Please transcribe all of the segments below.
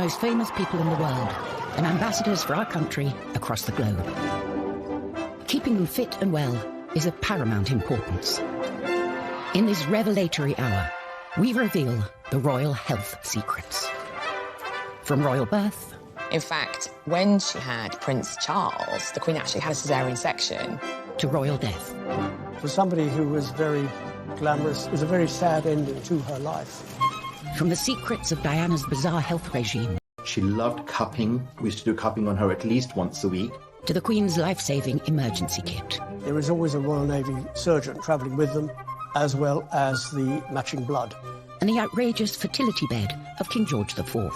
Most famous people in the world and ambassadors for our country across the globe. Keeping them fit and well is of paramount importance. In this revelatory hour, we reveal the royal health secrets. From royal birth... In fact, when she had Prince Charles, the Queen actually had a caesarean section. ...to royal death. For somebody who was very glamorous, it was a very sad ending to her life. From the secrets of Diana's bizarre health regime. She loved cupping. We used to do cupping on her at least once a week. To the Queen's life-saving emergency kit. There is always a Royal Navy surgeon travelling with them, as well as the matching blood. And the outrageous fertility bed of King George IV.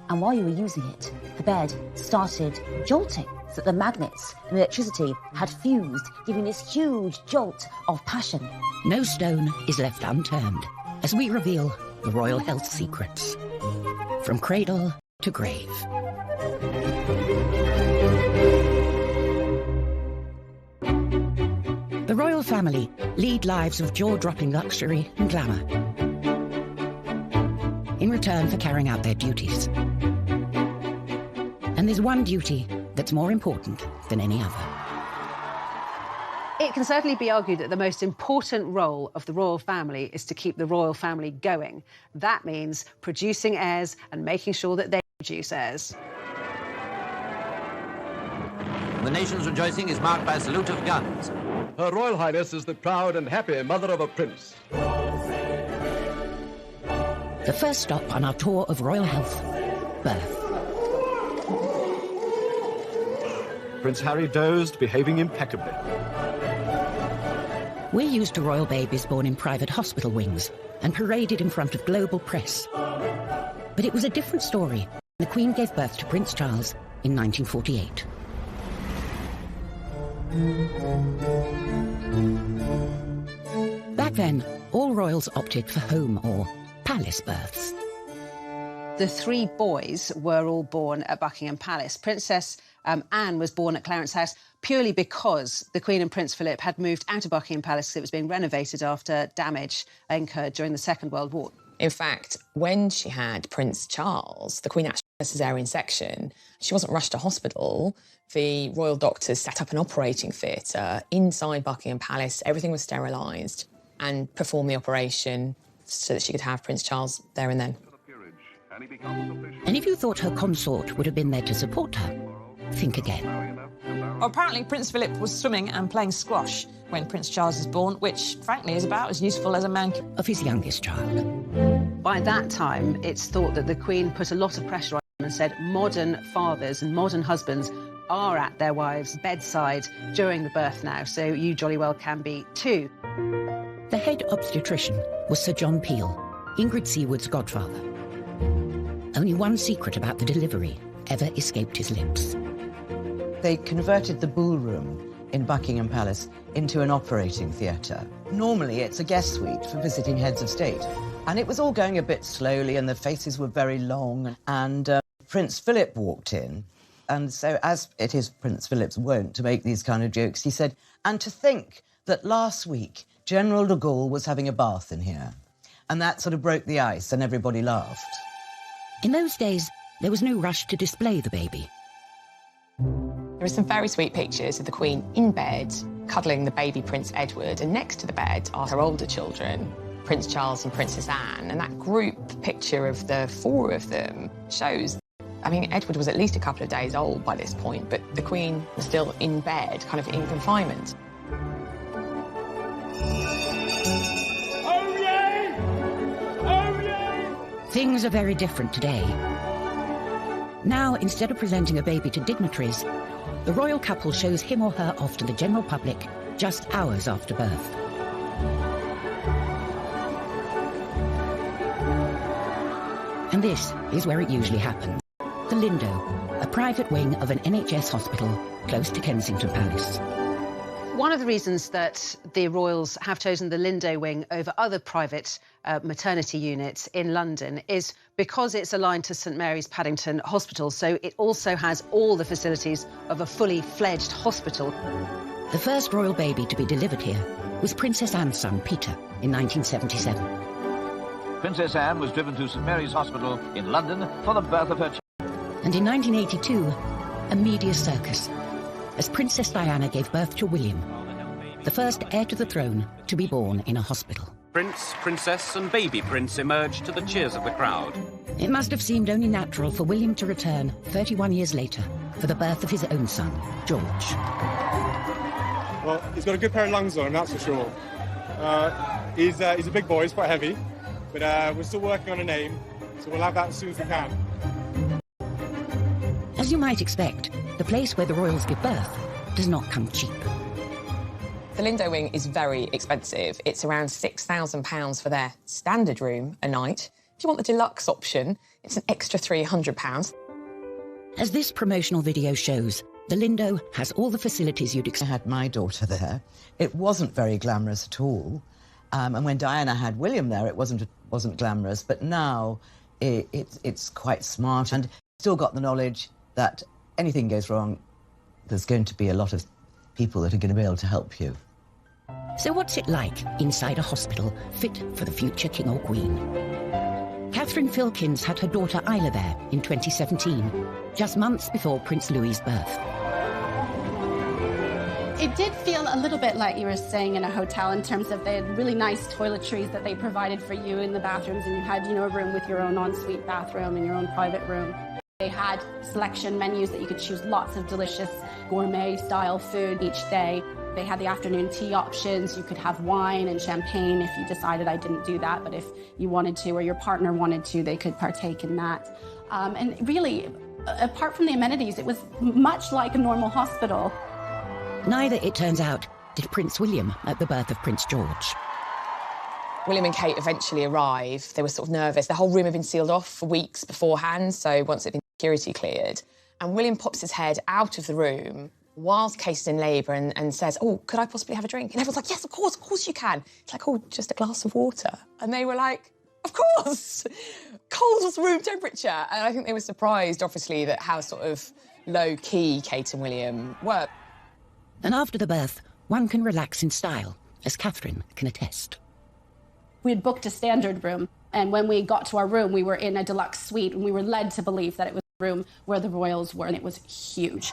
And while you were using it, the bed started jolting, so that the magnets and electricity had fused, giving this huge jolt of passion. No stone is left unturned as we reveal the royal health secrets. From cradle to grave. The royal family lead lives of jaw-dropping luxury and glamour in return for carrying out their duties. And there's one duty that's more important than any other. It can certainly be argued that the most important role of the royal family is to keep the royal family going. That means producing heirs and making sure that they produce heirs. The nation's rejoicing is marked by a salute of guns. Her Royal Highness is the proud and happy mother of a prince. The first stop on our tour of royal health, birth. Prince Harry dozed, behaving impeccably. We're used to royal babies born in private hospital wings and paraded in front of global press. But it was a different story. The Queen gave birth to Prince Charles in 1948. Back then, all royals opted for home or palace births. The three boys were all born at Buckingham Palace. Princess Anne was born at Clarence House purely because the Queen and Prince Philip had moved out of Buckingham Palace because it was being renovated after damage incurred during the Second World War. In fact, when she had Prince Charles, the Queen actually had a caesarean section. She wasn't rushed to hospital. The royal doctors set up an operating theatre inside Buckingham Palace. Everything was sterilised and performed the operation so that she could have Prince Charles there and then. And if you thought her consort would have been there to support her, think again. Apparently, Prince Philip was swimming and playing squash when Prince Charles was born, which, frankly, is about as useful as a man of his youngest child. By that time, it's thought that the Queen put a lot of pressure on him and said modern fathers and modern husbands are at their wives' bedside during the birth now, so you jolly well can be too. The head obstetrician was Sir John Peel, Ingrid Seward's godfather. Only one secret about the delivery ever escaped his lips. They converted the ballroom in Buckingham Palace into an operating theatre. Normally, it's a guest suite for visiting heads of state. And it was all going a bit slowly, and the faces were very long. And Prince Philip walked in. And so, as it is Prince Philip's wont to make these kind of jokes, he said, and to think that last week, General de Gaulle was having a bath in here. And that sort of broke the ice, and everybody laughed. In those days, there was no rush to display the baby. There are some very sweet pictures of the Queen in bed, cuddling the baby Prince Edward, and next to the bed are her older children, Prince Charles and Princess Anne, and that group picture of the four of them shows, I mean, Edward was at least a couple of days old by this point, but the Queen was still in bed, kind of in confinement. Things are very different today. Now, instead of presenting a baby to dignitaries, the royal couple shows him or her off to the general public just hours after birth. And this is where it usually happens. The Lindo, a private wing of an NHS hospital close to Kensington Palace. One of the reasons that the royals have chosen the Lindo wing over other private maternity units in London is because it's aligned to St Mary's Paddington Hospital, so it also has all the facilities of a fully fledged hospital. The first royal baby to be delivered here was Princess Anne's son, Peter, in 1977. Princess Anne was driven to St Mary's Hospital in London for the birth of her child. And in 1982, a media circus, as Princess Diana gave birth to William, the first heir to the throne to be born in a hospital. Prince, Princess and baby Prince emerged to the cheers of the crowd. It must have seemed only natural for William to return 31 years later for the birth of his own son, George. Well, he's got a good pair of lungs on him, that's for sure. He's a big boy, he's quite heavy, but we're still working on a name, so we'll have that as soon as we can. As you might expect, the place where the royals give birth does not come cheap. The Lindo wing is very expensive. It's around £6,000 for their standard room a night. If you want the deluxe option, it's an extra £300. As this promotional video shows, the Lindo has all the facilities you'd expect. I had my daughter there. It wasn't very glamorous at all. And when Diana had William there, it wasn't glamorous. But now it's quite smart, and still got the knowledge that anything goes wrong, there's going to be a lot of people that are going to be able to help you. So what's it like inside a hospital fit for the future king or queen? Catherine Filkins had her daughter Isla there in 2017, just months before Prince Louis's birth. It did feel a little bit like you were staying in a hotel in terms of the really nice toiletries that they provided for you in the bathrooms, and you had, a room with your own ensuite bathroom and your own private room. They had selection menus that you could choose lots of delicious gourmet-style food each day. They had the afternoon tea options. You could have wine and champagne if you decided. I didn't do that, but if you wanted to or your partner wanted to, they could partake in that. And really, apart from the amenities, it was much like a normal hospital. Neither, it turns out, did Prince William at the birth of Prince George. William and Kate eventually arrive. They were sort of nervous. The whole room had been sealed off for weeks beforehand, so once it had been security cleared. And William pops his head out of the room whilst Kate is in labour and says, "Oh, could I possibly have a drink?" And everyone's like, "Yes, of course you can." It's like, "Oh, just a glass of water." And they were like, "Of course!" Cold room temperature. And I think they were surprised, obviously, that how sort of low-key Kate and William were. And after the birth, one can relax in style, as Catherine can attest. We had booked a standard room, and when we got to our room, we were in a deluxe suite, and we were led to believe that it was the room where the royals were, and it was huge.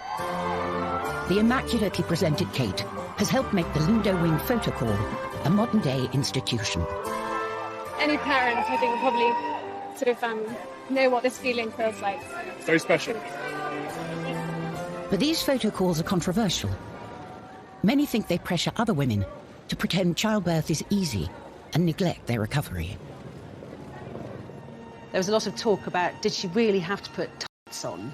The immaculately presented Kate has helped make the Lindo Wing Photocall a modern-day institution. Any parents, I think, will probably sort of know what this feeling feels like. Very special. But these photocalls are controversial. Many think they pressure other women to pretend childbirth is easy and neglect their recovery. There was a lot of talk about, did she really have to put tights on?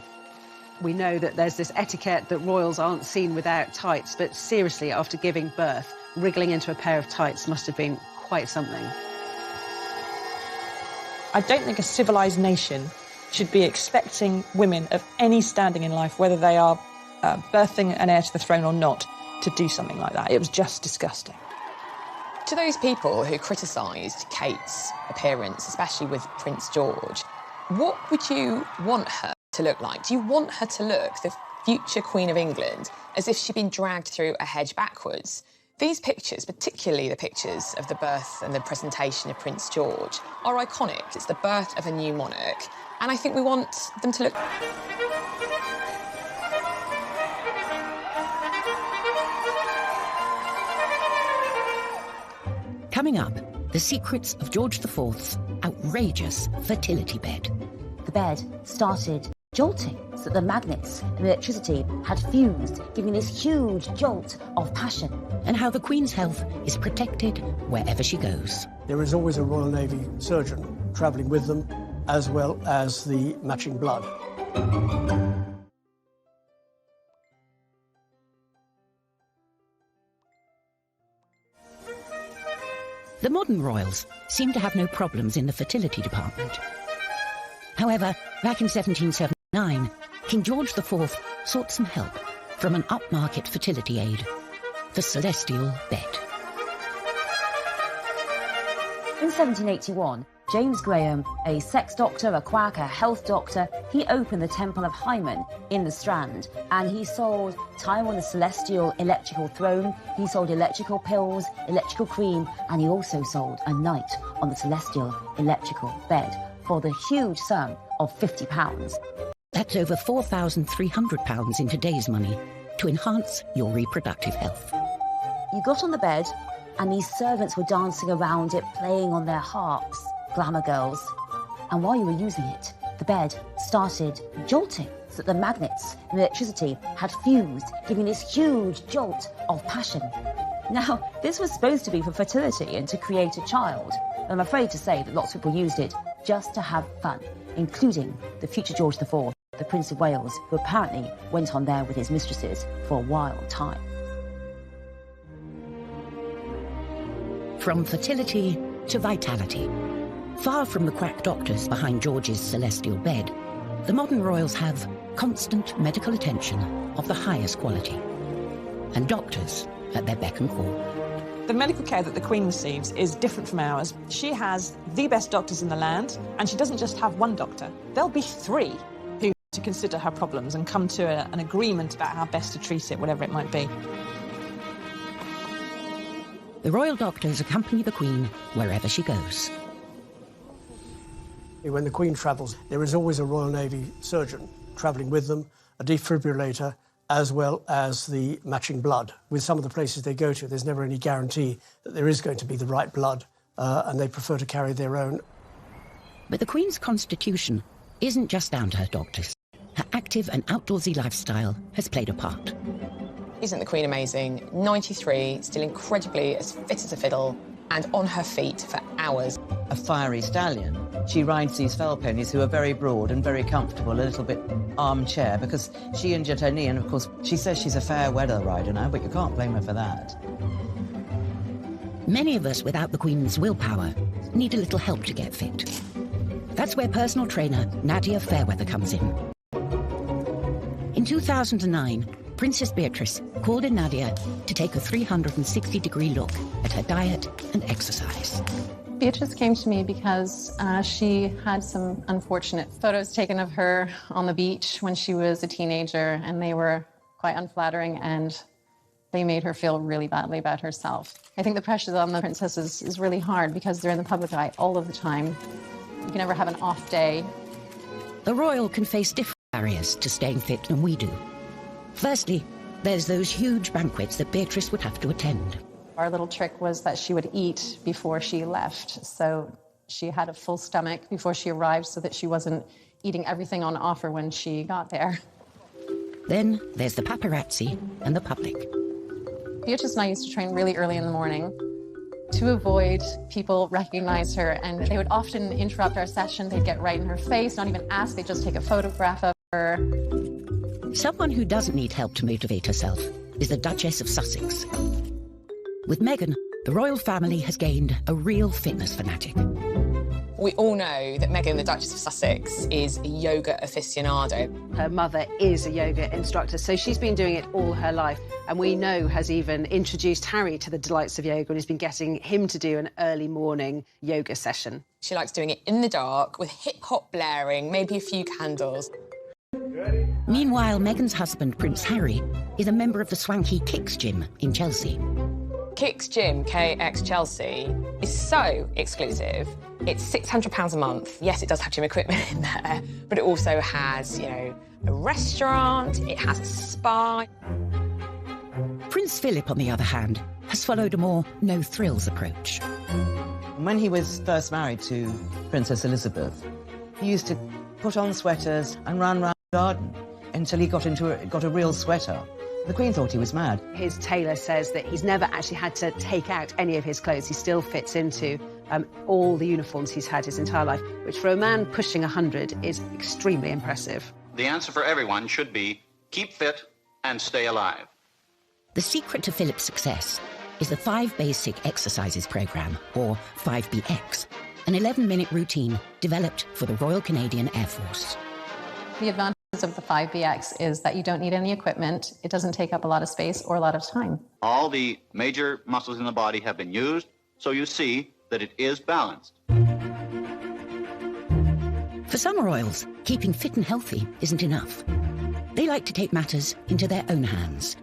We know that there's this etiquette that royals aren't seen without tights, but seriously, after giving birth, wriggling into a pair of tights must have been quite something. I don't think a civilised nation should be expecting women of any standing in life, whether they are birthing an heir to the throne or not, to do something like that. It was just disgusting. To those people who criticised Kate's appearance, especially with Prince George, what would you want her to look like? Do you want her to look, the future Queen of England, as if she'd been dragged through a hedge backwards? These pictures, particularly the pictures of the birth and the presentation of Prince George, are iconic. It's the birth of a new monarch, and I think we want them to look... Coming up, the secrets of George IV's outrageous fertility bed. The bed started jolting so that the magnets and the electricity had fused, giving this huge jolt of passion. And how the Queen's health is protected wherever she goes. There is always a Royal Navy surgeon travelling with them, as well as the matching blood. The modern royals seem to have no problems in the fertility department. However, back in 1779, King George IV sought some help from an upmarket fertility aid, the celestial bed. In 1781, James Graham, a sex doctor, a quack, a health doctor, he opened the Temple of Hymen in the Strand, and he sold time on the celestial electrical throne, he sold electrical pills, electrical cream, and he also sold a night on the celestial electrical bed for the huge sum of £50. That's over £4,300 in today's money to enhance your reproductive health. You got on the bed, and these servants were dancing around it, playing on their harps, glamour girls. And while you were using it, the bed started jolting, so that the magnets and electricity had fused, giving this huge jolt of passion. Now, this was supposed to be for fertility and to create a child. I'm afraid to say that lots of people used it just to have fun, including the future George IV, the Prince of Wales, who apparently went on there with his mistresses for a wild time. From fertility to vitality. Far from the quack doctors behind George's celestial bed, the modern royals have constant medical attention of the highest quality, and doctors at their beck and call. The medical care that the Queen receives is different from ours. She has the best doctors in the land, and she doesn't just have one doctor. There'll be three who to consider her problems and come to an agreement about how best to treat it, whatever it might be. The royal doctors accompany the Queen wherever she goes. When the Queen travels, there is always a Royal Navy surgeon travelling with them, a defibrillator, as well as the matching blood. With some of the places they go to, there's never any guarantee that there is going to be the right blood, and they prefer to carry their own. But the Queen's constitution isn't just down to her doctors. Her active and outdoorsy lifestyle has played a part. Isn't the Queen amazing? 93, still incredibly as fit as a fiddle, and on her feet for hours. A fiery stallion. She rides these fell ponies who are very broad and very comfortable, a little bit armchair, because she injured her knee, and of course she says she's a fair weather rider now, but you can't blame her for that. Many of us without the Queen's willpower need a little help to get fit. That's where personal trainer Nadia Fairweather comes in. In 2009, Princess Beatrice called in Nadia to take a 360-degree look at her diet and exercise. Beatrice came to me because she had some unfortunate photos taken of her on the beach when she was a teenager, and they were quite unflattering, and they made her feel really badly about herself. I think the pressure on the princesses is really hard because they're in the public eye all of the time. You can never have an off day. The royal can face different barriers to staying fit than we do. Firstly, there's those huge banquets that Beatrice would have to attend. Our little trick was that she would eat before she left, so she had a full stomach before she arrived so that she wasn't eating everything on offer when she got there. Then there's the paparazzi and the public. Beatrice and I used to train really early in the morning to avoid people recognize her, and they would often interrupt our session. They'd get right in her face, not even ask, they'd just take a photograph of her. Someone who doesn't need help to motivate herself is the Duchess of Sussex. With Meghan, the royal family has gained a real fitness fanatic. We all know that Meghan, the Duchess of Sussex, is a yoga aficionado. Her mother is a yoga instructor, so she's been doing it all her life, and we know has even introduced Harry to the delights of yoga and has been getting him to do an early morning yoga session. She likes doing it in the dark with hip-hop blaring, maybe a few candles. Meanwhile, Meghan's husband, Prince Harry, is a member of the swanky Kicks gym in Chelsea. Kicks Gym, KX Chelsea, is so exclusive. It's £600 a month. Yes, it does have gym equipment in there, but it also has, a restaurant, it has a spa. Prince Philip, on the other hand, has followed a more no-thrills approach. When he was first married to Princess Elizabeth, he used to put on sweaters and run around the garden until he got a real sweater. The Queen thought he was mad. His tailor says that he's never actually had to take out any of his clothes. He still fits into all the uniforms he's had his entire life, which for a man pushing 100 is extremely impressive. The answer for everyone should be keep fit and stay alive. The secret to Philip's success is the 5 Basic Exercises programme, or 5BX, an 11-minute routine developed for the Royal Canadian Air Force. The advantage of the 5BX is that you don't need any equipment, it doesn't take up a lot of space or a lot of time. All the major muscles in the body have been used, so you see that it is balanced. For some royals, keeping fit and healthy isn't enough. They like to take matters into their own hands,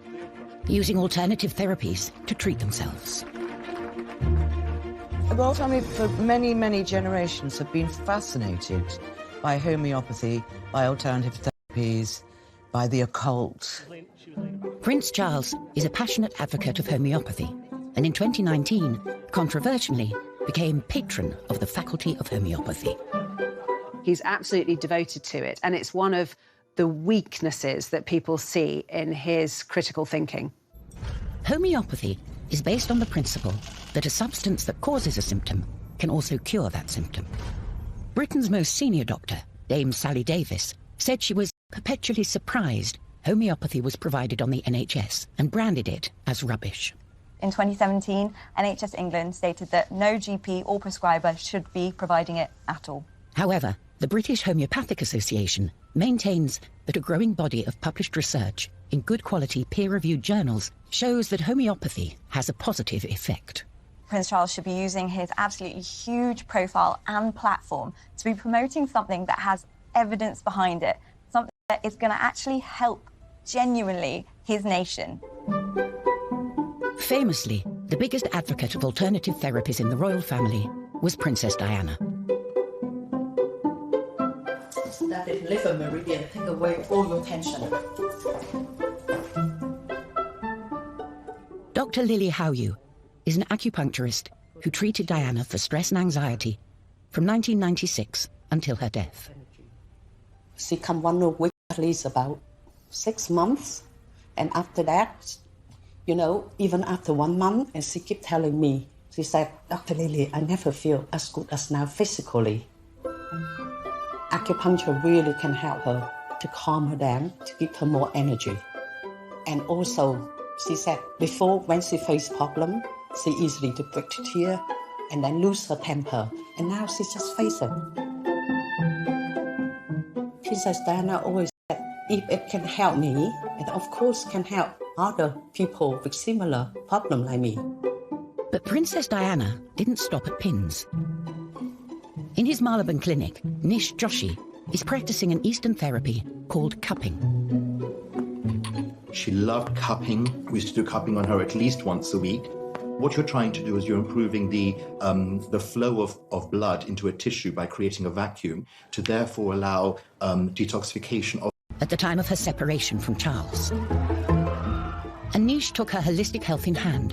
using alternative therapies to treat themselves. The royal family for many, many generations have been fascinated by homeopathy, by alternative therapies, by the occult. Prince Charles is a passionate advocate of homeopathy, and in 2019, controversially, became patron of the Faculty of Homeopathy. He's absolutely devoted to it, and it's one of the weaknesses that people see in his critical thinking. Homeopathy is based on the principle that a substance that causes a symptom can also cure that symptom. Britain's most senior doctor, Dame Sally Davis, said she was perpetually surprised homeopathy was provided on the NHS and branded it as rubbish. In 2017, NHS England stated that no GP or prescriber should be providing it at all. However, the British Homeopathic Association maintains that a growing body of published research in good quality peer-reviewed journals shows that homeopathy has a positive effect. Prince Charles should be using his absolutely huge profile and platform to be promoting something that has evidence behind it, something that is going to actually help genuinely his nation. Famously, the biggest advocate of alternative therapies in the royal family was Princess Diana. That is liver meridian, take away all your tension. Dr. Lily Howyu is an acupuncturist who treated Diana for stress and anxiety from 1996 until her death. She come 1 week, at least about 6 months. And after that, you know, even after 1 month, and she kept telling me, she said, Dr. Lily, I never feel as good as now physically. Acupuncture really can help her to calm her down, to give her more energy. And also, she said before, when she faced problem, she easily to break a tear and then lose her temper. And now she just face it. Princess Diana always said, if it can help me, it of course can help other people with similar problem like me. But Princess Diana didn't stop at pins. In his Marylebone clinic, Nish Joshi is practicing an Eastern therapy called cupping. She loved cupping. We used to do cupping on her at least once a week. What you're trying to do is you're improving the flow of blood into a tissue by creating a vacuum to therefore allow detoxification of... At the time of her separation from Charles. Anish took her holistic health in hand,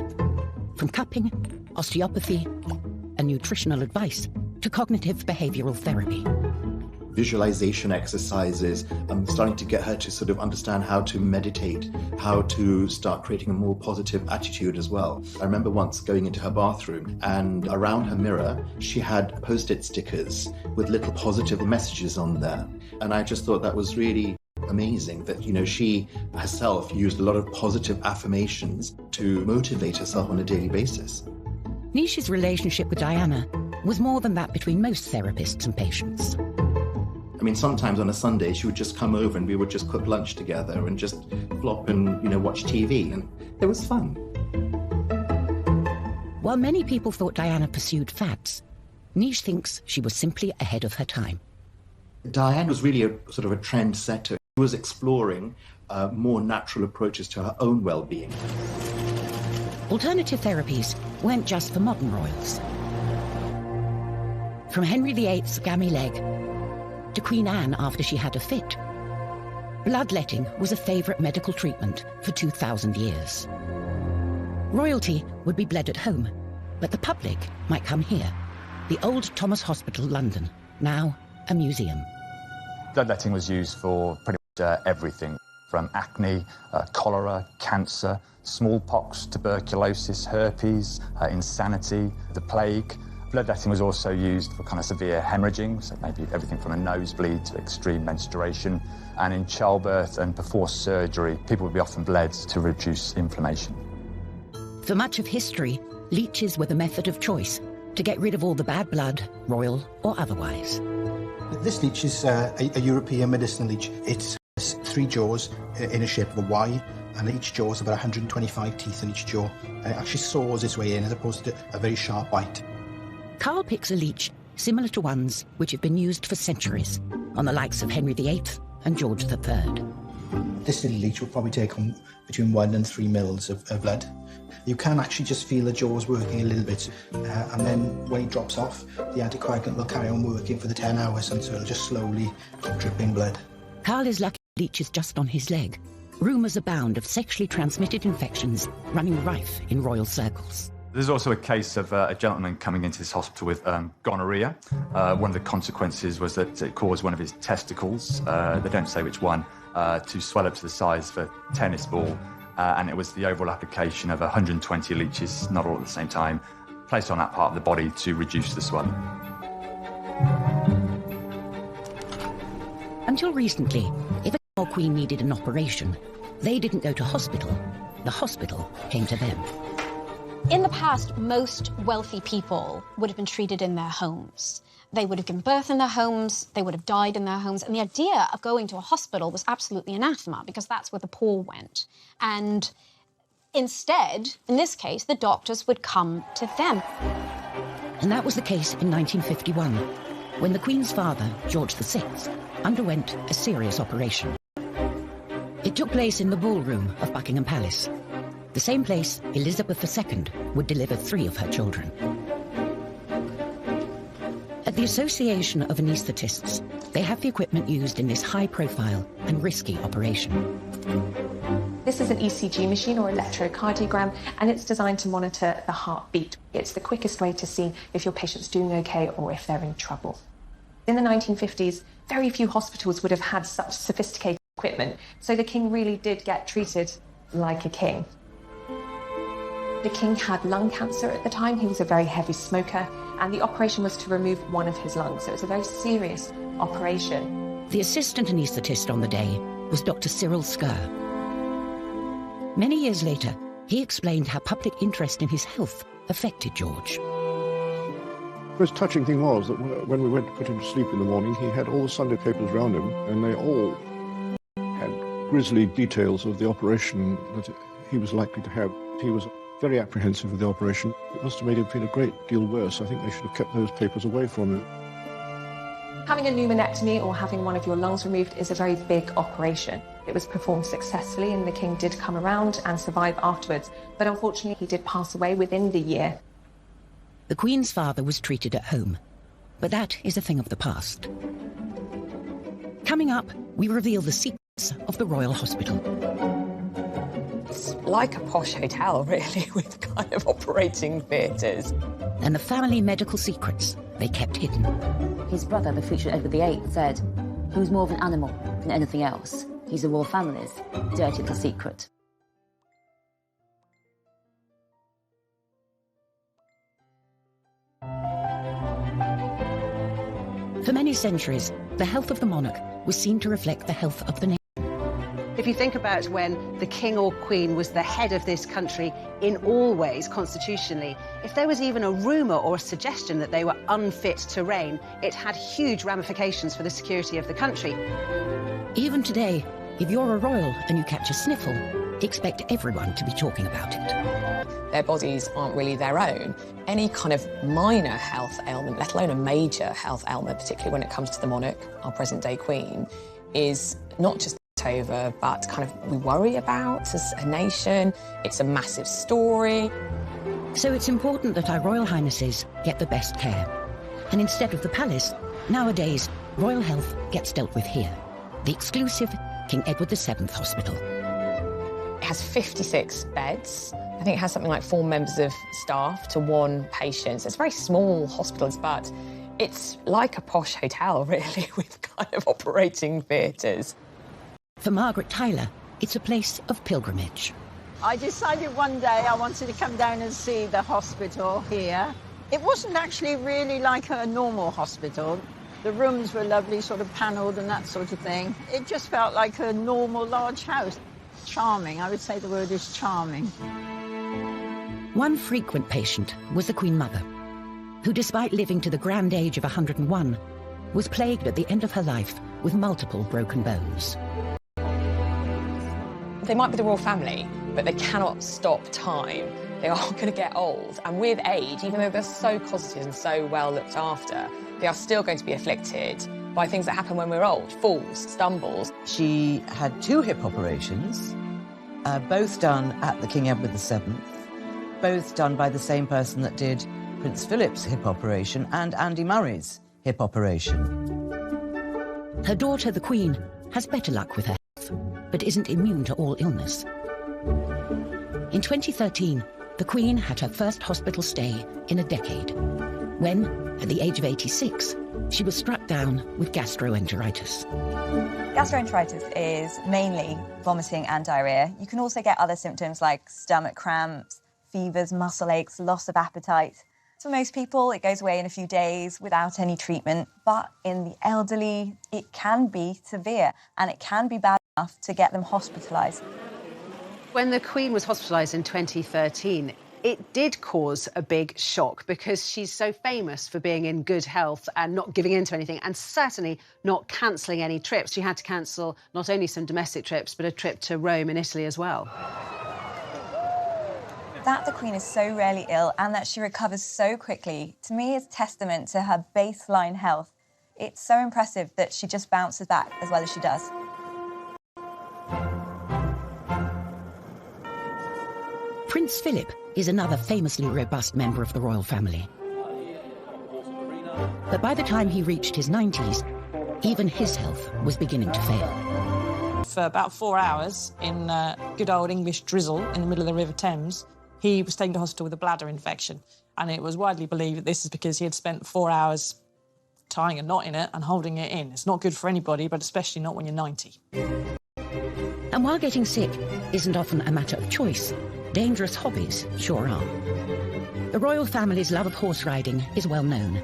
from cupping, osteopathy, and nutritional advice to cognitive behavioral therapy. Visualization exercises, starting to get her to sort of understand how to meditate, how to start creating a more positive attitude as well. I remember once going into her bathroom and around her mirror, she had Post-it stickers with little positive messages on there. And I just thought that was really amazing that, you know, she herself used a lot of positive affirmations to motivate herself on a daily basis. Nish's relationship with Diana was more than that between most therapists and patients. I mean, sometimes on a Sunday, she would just come over and we would just cook lunch together and just flop and, you know, watch TV, and it was fun. While many people thought Diana pursued fads, Nish thinks she was simply ahead of her time. Diana was really a sort of a trendsetter. She was exploring more natural approaches to her own well-being. Alternative therapies weren't just for modern royals. From Henry VIII's gammy leg to Queen Anne after she had a fit, bloodletting was a favourite medical treatment for 2,000 years. Royalty would be bled at home, but the public might come here, the Old Thomas Hospital, London, now a museum. Bloodletting was used for pretty much everything, from acne, cholera, cancer, smallpox, tuberculosis, herpes, insanity, the plague. Bloodletting was also used for kind of severe hemorrhaging, so maybe everything from a nosebleed to extreme menstruation. And in childbirth and before surgery, people would be often bled to reduce inflammation. For much of history, leeches were the method of choice to get rid of all the bad blood, royal or otherwise. This leech is a European medicinal leech. It has 3 jaws in a shape of a Y, and each jaw has about 125 teeth in each jaw. And it actually saws its way in as opposed to a very sharp bite. Carl picks a leech similar to ones which have been used for centuries on the likes of Henry VIII and George III. This little leech will probably take on between 1 and 3 mils of blood. You can actually just feel the jaws working a little bit, and then when it drops off, the anticoagulant will carry on working for the 10 hours until it'll just slowly keep dripping blood. Carl is lucky the leech is just on his leg. Rumours abound of sexually transmitted infections running rife in royal circles. There's also a case of a gentleman coming into this hospital with gonorrhea. One of the consequences was that it caused one of his testicles, they don't say which one, to swell up to the size of a tennis ball. And it was the overall application of 120 leeches, not all at the same time, placed on that part of the body to reduce the swelling. Until recently, if a king or queen needed an operation, they didn't go to hospital. The hospital came to them. In the past, most wealthy people would have been treated in their homes. They would have given birth in their homes, they would have died in their homes, and the idea of going to a hospital was absolutely anathema because that's where the poor went. And instead, in this case, the doctors would come to them. And that was the case in 1951, when the Queen's father, George VI, underwent a serious operation. It took place in the ballroom of Buckingham Palace, the same place Elizabeth II would deliver 3 of her children. At the Association of Anaesthetists, they have the equipment used in this high-profile and risky operation. This is an ECG machine or electrocardiogram, and it's designed to monitor the heartbeat. It's the quickest way to see if your patient's doing okay or if they're in trouble. In the 1950s, very few hospitals would have had such sophisticated equipment, so the king really did get treated like a king. The king had lung cancer at the time. He was a very heavy smoker, and the operation was to remove one of his lungs, so it was a very serious operation. The assistant anaesthetist on the day was Dr. Cyril Skerr. Many years later, he explained how public interest in his health affected George. The most touching thing was that when we went to put him to sleep in the morning, he had all the Sunday papers around him, and they all had grisly details of the operation that he was likely to have. He was very apprehensive of the operation. It must have made him feel a great deal worse. I think they should have kept those papers away from him. Having a pneumonectomy or having one of your lungs removed is a very big operation. It was performed successfully and the king did come around and survive afterwards, but unfortunately he did pass away within the year. The Queen's father was treated at home, but that is a thing of the past. Coming up, we reveal the secrets of the Royal Hospital. It's like a posh hotel, really, with kind of operating theatres. And the family medical secrets they kept hidden. His brother, the future Edward VIII, said, "Who's more of an animal than anything else? He's the royal family's dirty little secret." For many centuries, the health of the monarch was seen to reflect the health of the nation. If you think about when the king or queen was the head of this country in all ways, constitutionally, if there was even a rumour or a suggestion that they were unfit to reign, it had huge ramifications for the security of the country. Even today, if you're a royal and you catch a sniffle, expect everyone to be talking about it. Their bodies aren't really their own. Any kind of minor health ailment, let alone a major health ailment, particularly when it comes to the monarch, our present-day queen, is not just over, but kind of we worry about as a nation. It's a massive story. So it's important that our Royal Highnesses get the best care. And instead of the palace, nowadays, royal health gets dealt with here. The exclusive King Edward VII Hospital. It has 56 beds. I think it has something like 4 members of staff to 1 patient. So it's very small hospitals, but it's like a posh hotel, really, with kind of operating theatres. For Margaret Tyler, it's a place of pilgrimage. I decided one day I wanted to come down and see the hospital here. It wasn't actually really like a normal hospital. The rooms were lovely, sort of panelled and that sort of thing. It just felt like a normal large house. Charming, I would say the word is charming. One frequent patient was the Queen Mother, who, despite living to the grand age of 101, was plagued at the end of her life with multiple broken bones. They might be the royal family, but they cannot stop time. They are going to get old, and with age, even though they're so cosseted and so well looked after, they are still going to be afflicted by things that happen when we're old, falls, stumbles. She had 2 hip operations, both done at the King Edward VII, both done by the same person that did Prince Philip's hip operation and Andy Murray's hip operation. Her daughter, the Queen, has better luck with her health, but isn't immune to all illness. In 2013, the Queen had her first hospital stay in a decade, when, at the age of 86, she was struck down with gastroenteritis. Gastroenteritis is mainly vomiting and diarrhea. You can also get other symptoms like stomach cramps, fevers, muscle aches, loss of appetite. For most people, it goes away in a few days without any treatment, but in the elderly, it can be severe and it can be bad enough to get them hospitalised. When the Queen was hospitalised in 2013, it did cause a big shock because she's so famous for being in good health and not giving in to anything, and certainly not cancelling any trips. She had to cancel not only some domestic trips, but a trip to Rome and Italy as well. That the Queen is so rarely ill and that she recovers so quickly, to me, is testament to her baseline health. It's so impressive that she just bounces back as well as she does. Prince Philip is another famously robust member of the royal family. But by the time he reached his 90s, even his health was beginning to fail. For about 4 hours in good old English drizzle in the middle of the River Thames, he was taken to hospital with a bladder infection. And it was widely believed that this is because he had spent 4 hours tying a knot in it and holding it in. It's not good for anybody, but especially not when you're 90. And while getting sick isn't often a matter of choice, dangerous hobbies sure are. The royal family's love of horse riding is well known,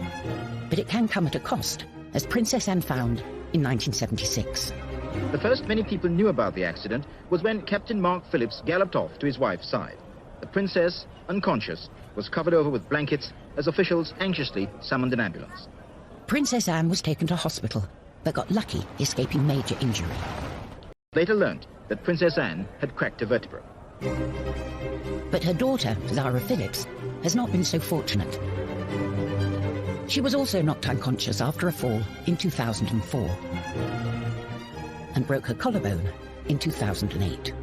but it can come at a cost, as Princess Anne found in 1976. The first many people knew about the accident was when Captain Mark Phillips galloped off to his wife's side. The princess, unconscious, was covered over with blankets as officials anxiously summoned an ambulance. Princess Anne was taken to hospital, but got lucky escaping major injury. Later learnt that Princess Anne had cracked a vertebra. But her daughter, Zara Phillips, has not been so fortunate. She was also knocked unconscious after a fall in 2004 and broke her collarbone in 2008.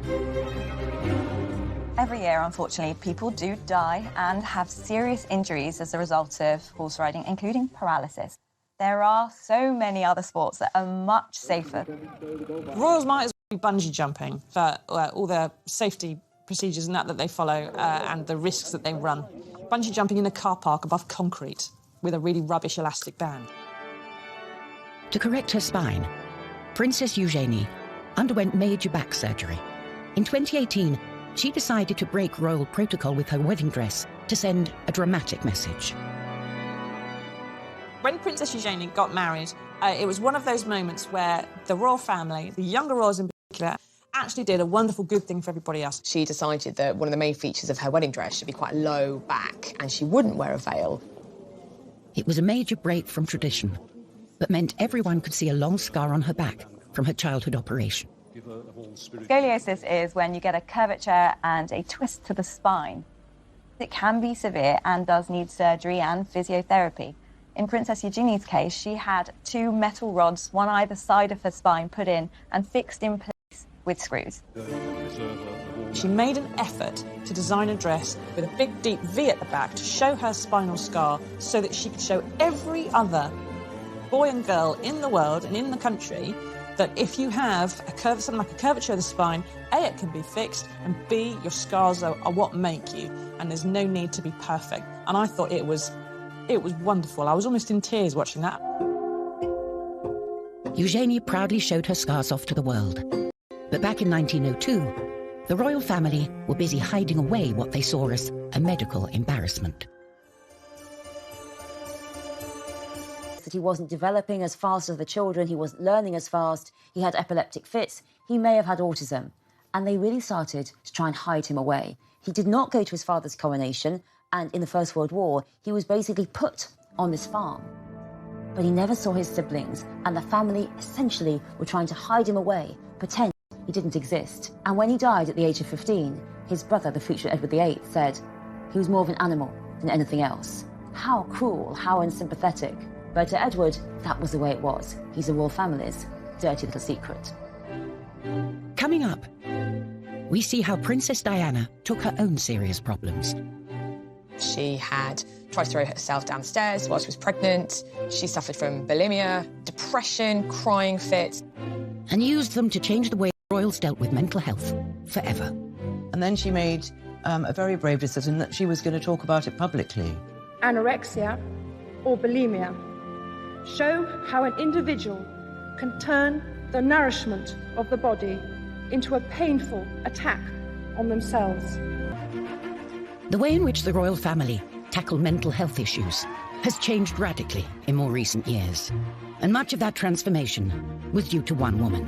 Every year, unfortunately, people do die and have serious injuries as a result of horse riding, including paralysis. There are so many other sports that are much safer. Royals might as well be bungee jumping for all the safety procedures and that they follow and the risks that they run. Bungee jumping in a car park above concrete with a really rubbish elastic band. To correct her spine, Princess Eugenie underwent major back surgery. In 2018, she decided to break royal protocol with her wedding dress to send a dramatic message. When Princess Eugenie got married, it was one of those moments where the royal family, the younger royals in particular, actually did a wonderful good thing for everybody else. She decided that one of the main features of her wedding dress should be quite low back, and she wouldn't wear a veil. It was a major break from tradition, but meant everyone could see a long scar on her back from her childhood operation. Scoliosis is when you get a curvature and a twist to the spine. It can be severe and does need surgery and physiotherapy. In Princess Eugenie's case, she had 2 metal rods, one either side of her spine, put in and fixed in place with screws. She made an effort to design a dress with a big, deep V at the back to show her spinal scar so that she could show every other boy and girl in the world and in the country that if you have something like a curvature of the spine, A, it can be fixed, and B, your scars are what make you, and there's no need to be perfect. And I thought it was wonderful. I was almost in tears watching that. Eugenie proudly showed her scars off to the world. But back in 1902, the royal family were busy hiding away what they saw as a medical embarrassment. That he wasn't developing as fast as the children, he wasn't learning as fast, he had epileptic fits, he may have had autism. And they really started to try and hide him away. He did not go to his father's coronation, and in the First World War, he was basically put on this farm. But he never saw his siblings, and the family essentially were trying to hide him away, pretend he didn't exist. And when he died at the age of 15, his brother, the future Edward VIII, said, He was more of an animal than anything else. How cruel, how unsympathetic. But to Edward, that was the way it was. He's the royal family's dirty little secret. Coming up, we see how Princess Diana took her own serious problems. She had tried to throw herself downstairs while she was pregnant. She suffered from bulimia, depression, crying fits. And used them to change the way royals dealt with mental health forever. And then she made a very brave decision that she was going to talk about it publicly. Anorexia or bulimia show how an individual can turn the nourishment of the body into a painful attack on themselves. The way in which the royal family tackle mental health issues has changed radically in more recent years. And much of that transformation was due to one woman.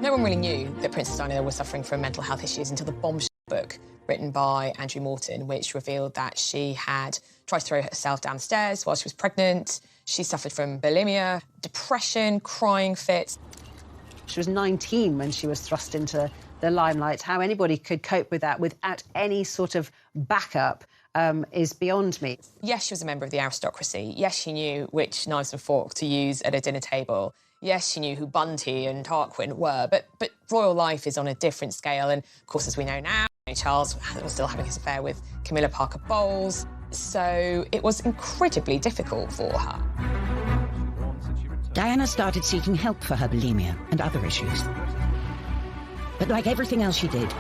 No one really knew that Princess Diana was suffering from mental health issues until the bombshell book written by Andrew Morton, which revealed that she had tried to throw herself downstairs while she was pregnant. She suffered from bulimia, depression, crying fits. She was 19 when she was thrust into the limelight. How anybody could cope with that without any sort of backup is beyond me. Yes, she was a member of the aristocracy. Yes, she knew which knives and forks to use at a dinner table. Yes, she knew who Bunty and Tarquin were, but royal life is on a different scale. And, of course, as we know now, Charles was still having his affair with Camilla Parker Bowles, so it was incredibly difficult for her. Diana started seeking help for her bulimia and other issues. But like everything else she did,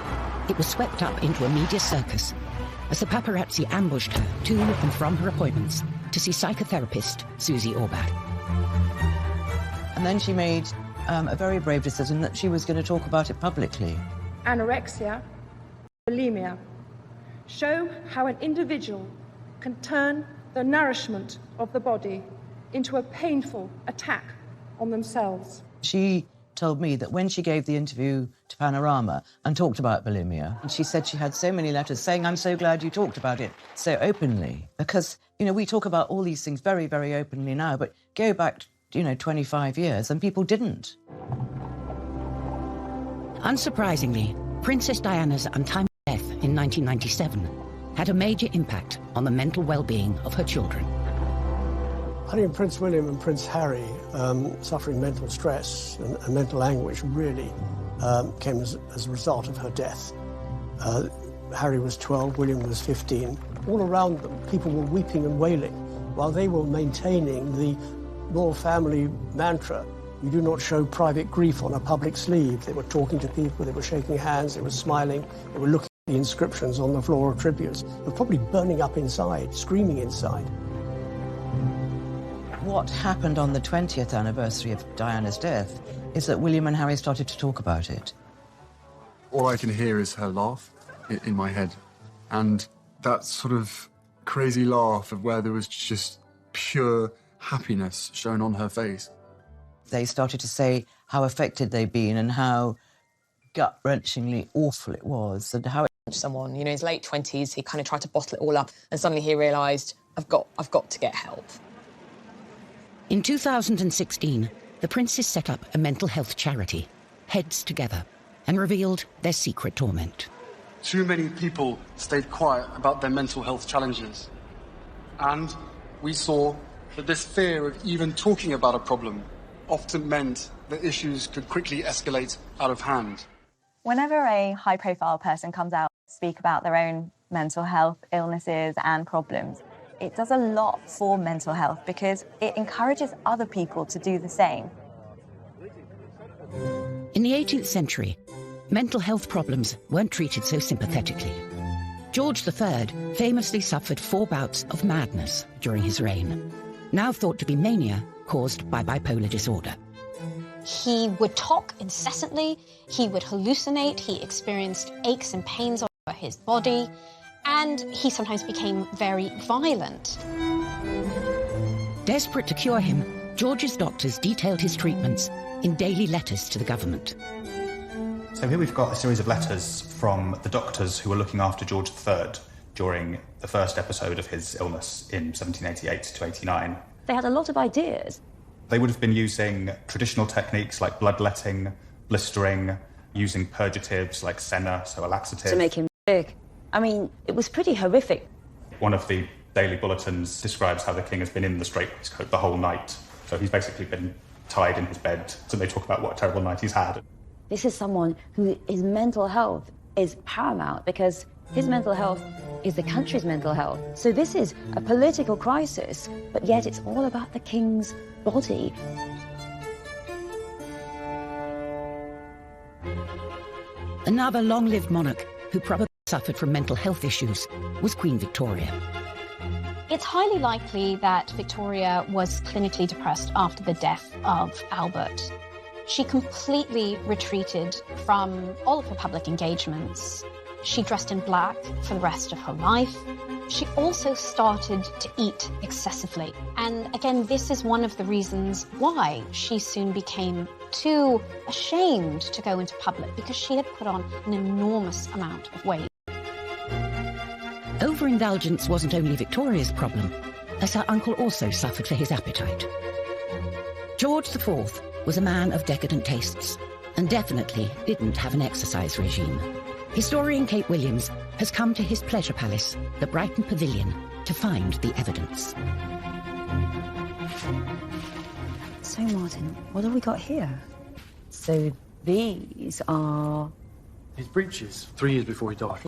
it was swept up into a media circus as the paparazzi ambushed her to and from her appointments to see psychotherapist Susie Orbach. And then she made a very brave decision that she was going to talk about it publicly. Anorexia, bulimia, show how an individual can turn the nourishment of the body into a painful attack on themselves. She told me that when she gave the interview to Panorama and talked about bulimia, and she said she had so many letters saying, "I'm so glad you talked about it so openly." Because, you know, we talk about all these things very, very openly now, but go back, 25 years and people didn't. Unsurprisingly, Princess Diana's untimely death in 1997 had a major impact on the mental well-being of her children. I think Prince William and Prince Harry suffering mental stress and mental anguish really came as a result of her death. Harry was 12, William was 15. All around them, people were weeping and wailing while they were maintaining the royal family mantra, "You do not show private grief on a public sleeve." They were talking to people, they were shaking hands, they were smiling, they were looking at the inscriptions on the floral tributes. They were probably burning up inside, screaming inside. What happened on the 20th anniversary of Diana's death is that William and Harry started to talk about it. All I can hear is her laugh in my head. And that sort of crazy laugh of where there was just pure happiness shown on her face. They started to say how affected they'd been and how gut-wrenchingly awful it was and how... Someone, in his late 20s, he kind of tried to bottle it all up and suddenly he realised, I've got to get help. In 2016, the princes set up a mental health charity, Heads Together, and revealed their secret torment. Too many people stayed quiet about their mental health challenges. And we saw that this fear of even talking about a problem often meant that issues could quickly escalate out of hand. Whenever a high-profile person comes out to speak about their own mental health illnesses and problems, it does a lot for mental health because it encourages other people to do the same. In the 18th century, mental health problems weren't treated so sympathetically. George III famously suffered 4 bouts of madness during his reign, now thought to be mania caused by bipolar disorder. He would talk incessantly, he would hallucinate, he experienced aches and pains all over his body, and he sometimes became very violent. Desperate to cure him, George's doctors detailed his treatments in daily letters to the government. So here we've got a series of letters from the doctors who were looking after George III during the first episode of his illness in 1788 to 89. They had a lot of ideas. They would have been using traditional techniques like bloodletting, blistering, using purgatives like senna, so a laxative. To make him sick I mean, it was pretty horrific. One of the daily bulletins describes how the king has been in the straitwaistcoat the whole night. So he's basically been tied in his bed. So they talk about what a terrible night he's had. This is someone who his mental health is paramount because his mental health is the country's mental health. So this is a political crisis, but yet it's all about the king's body. Another long-lived monarch who probably suffered from mental health issues was Queen Victoria. It's highly likely that Victoria was clinically depressed after the death of Albert. She completely retreated from all of her public engagements. She dressed in black for the rest of her life. She also started to eat excessively. And again, this is one of the reasons why she soon became too ashamed to go into public, because she had put on an enormous amount of weight. Overindulgence wasn't only Victoria's problem, as her uncle also suffered for his appetite. George IV was a man of decadent tastes, and definitely didn't have an exercise regime. Historian Kate Williams has come to his pleasure palace, the Brighton Pavilion, to find the evidence. So, Martin, what have we got here? So these are... His breeches, 3 years before he died.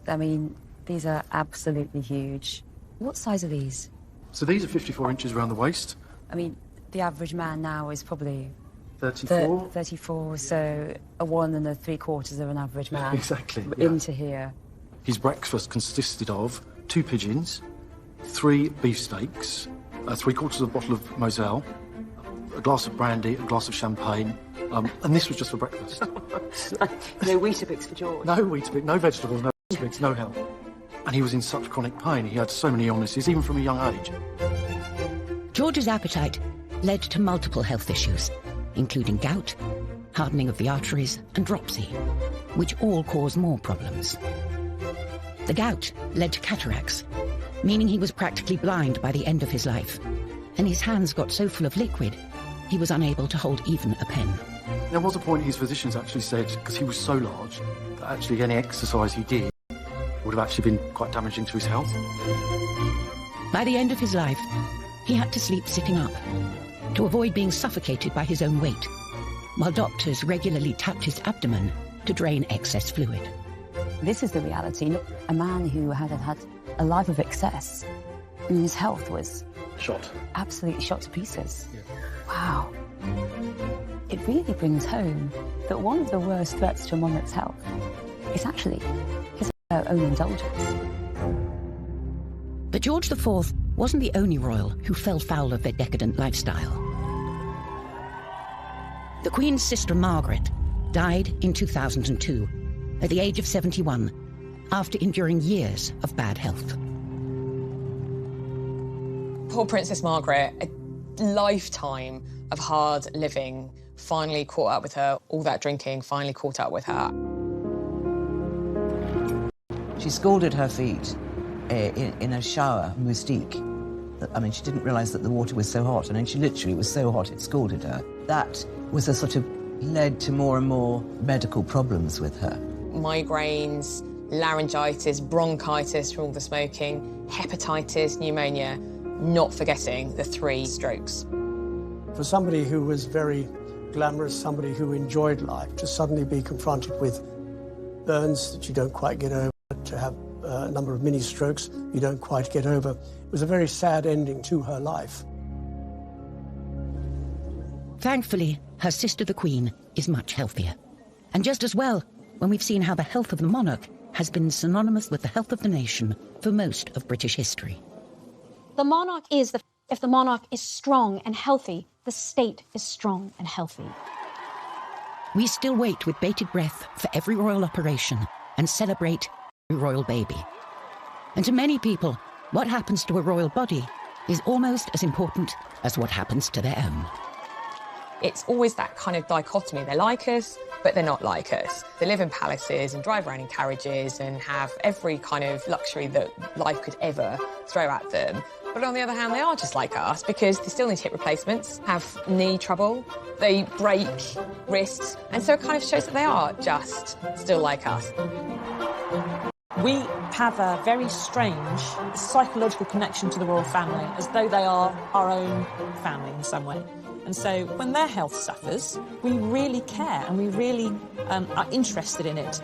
I mean, these are absolutely huge. What size are these? So these are 54 inches around the waist. I mean, the average man now is probably... 34. 34, so a 1 3/4 of an average man. Exactly, yeah. Into here. His breakfast consisted of 2 pigeons, 3 beefsteaks, 3/4 of a bottle of Moselle, a glass of brandy, a glass of champagne, and this was just for breakfast. No Weetabix for George. No Weetabix, no vegetables, no Weetabix, no help. And he was in such chronic pain. He had so many illnesses, even from a young age. George's appetite led to multiple health issues, including gout, hardening of the arteries, and dropsy, which all cause more problems. The gout led to cataracts, meaning he was practically blind by the end of his life, and his hands got so full of liquid, he was unable to hold even a pen. There was a point his physicians actually said, because he was so large, that actually any exercise he did would have actually been quite damaging to his health. By the end of his life, he had to sleep sitting up to avoid being suffocated by his own weight, while doctors regularly tapped his abdomen to drain excess fluid. This is the reality. A man who had had a life of excess, and his health was... Shot. Absolutely shot to pieces. Yeah. Wow. It really brings home that one of the worst threats to a monarch's health is actually his own indulgence. But George IV wasn't the only royal who fell foul of their decadent lifestyle. The Queen's sister Margaret died in 2002 at the age of 71 after enduring years of bad health. Poor Princess Margaret, a lifetime of hard living finally caught up with her. All that drinking finally caught up with her. She scalded her feet in a shower, moustique. I mean, she didn't realise that the water was so hot. I mean, she literally was so hot it scalded her. That was a sort of led to more and more medical problems with her. Migraines, laryngitis, bronchitis from all the smoking, hepatitis, pneumonia, not forgetting the 3 strokes. For somebody who was very glamorous, somebody who enjoyed life, to suddenly be confronted with burns that you don't quite get over, to have a number of mini strokes you don't quite get over, it was a very sad ending to her life. Thankfully, her sister the Queen is much healthier. And just as well, when we've seen how the health of the monarch has been synonymous with the health of the nation for most of British history. The monarch is if the monarch is strong and healthy, the state is strong and healthy. We still wait with bated breath for every royal operation and celebrate every royal baby. And to many people, what happens to a royal body is almost as important as what happens to their own. It's always that kind of dichotomy. They're like us, but they're not like us. They live in palaces and drive around in carriages and have every kind of luxury that life could ever throw at them. But on the other hand, they are just like us because they still need hip replacements, have knee trouble, they break wrists, and so it kind of shows that they are just still like us. We have a very strange psychological connection to the royal family, as though they are our own family in some way. And so when their health suffers, we really care and we really are interested in it.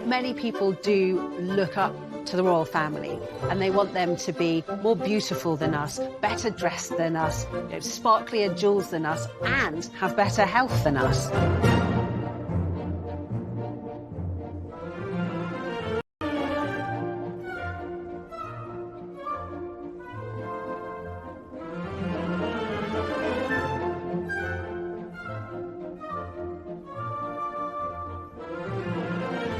Many people do look up to the royal family and they want them to be more beautiful than us, better dressed than us, sparklier jewels than us, and have better health than us.